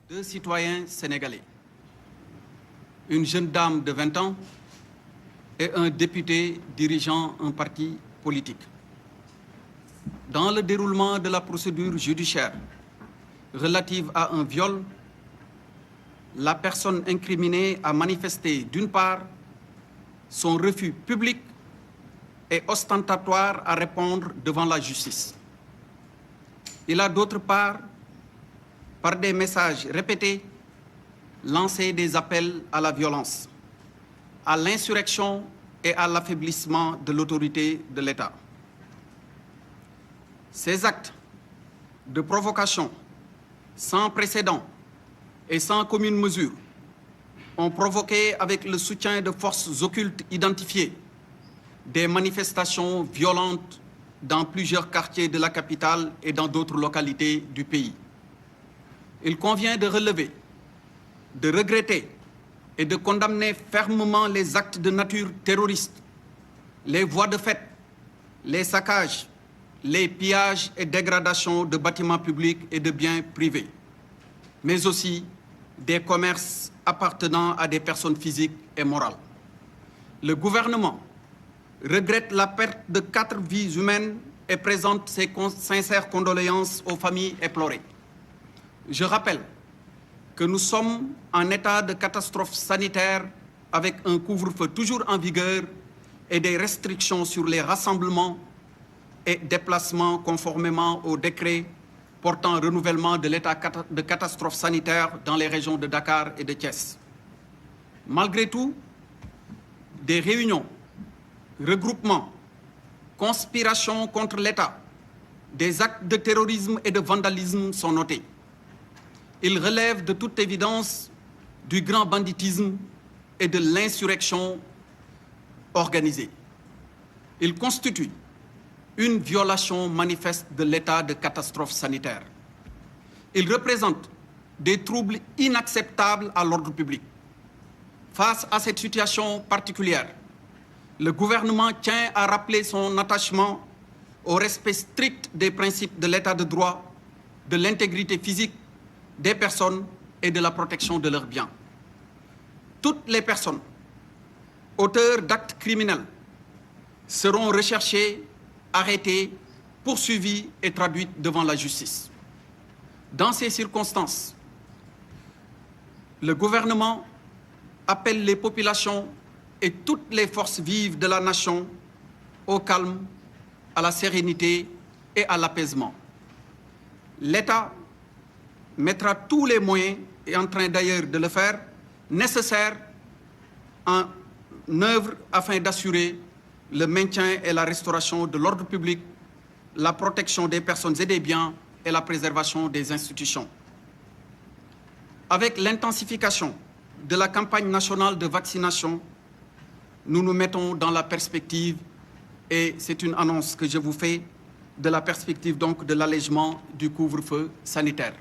Deux citoyens sénégalais, une jeune dame de 20 ans et un député dirigeant un parti politique. Dans le déroulement de la procédure judiciaire relative à un viol, la personne incriminée a manifesté d'une part son refus public et ostentatoire à répondre devant la justice. Il a d'autre part, par des messages répétés, lancé des appels à la violence, à l'insurrection et à l'affaiblissement de l'autorité de l'État. Ces actes de provocation sans précédent et sans commune mesure ont provoqué, avec le soutien de forces occultes identifiées, des manifestations violentes dans plusieurs quartiers de la capitale et dans d'autres localités du pays. Il convient de relever, de regretter et de condamner fermement les actes de nature terroriste, les voies de fait, les saccages, les pillages et dégradations de bâtiments publics et de biens privés, mais aussi des commerces appartenant à des personnes physiques et morales. Le gouvernement regrette la perte de 4 vies humaines et présente ses sincères condoléances aux familles éplorées. Je rappelle que nous sommes en état de catastrophe sanitaire avec un couvre-feu toujours en vigueur et des restrictions sur les rassemblements et déplacements conformément au décret portant renouvellement de l'état de catastrophe sanitaire dans les régions de Dakar et de Thiès. Malgré tout, des réunions, regroupements, conspirations contre l'État, des actes de terrorisme et de vandalisme sont notés. Ils relèvent de toute évidence du grand banditisme et de l'insurrection organisée. Ils constituent une violation manifeste de l'état de catastrophe sanitaire. Ils représentent des troubles inacceptables à l'ordre public. Face à cette situation particulière, le gouvernement tient à rappeler son attachement au respect strict des principes de l'état de droit, de l'intégrité physique des personnes et de la protection de leurs biens. Toutes les personnes auteurs d'actes criminels seront recherchées, arrêtées, poursuivies et traduites devant la justice. Dans ces circonstances, le gouvernement appelle les populations et toutes les forces vives de la nation au calme, à la sérénité et à l'apaisement. L'État mettra tous les moyens, et en train d'ailleurs de le faire, nécessaires en œuvre afin d'assurer le maintien et la restauration de l'ordre public, la protection des personnes et des biens et la préservation des institutions. Avec l'intensification de la campagne nationale de vaccination, nous nous mettons dans la perspective, et c'est une annonce que je vous fais, de la perspective donc de l'allègement du couvre-feu sanitaire.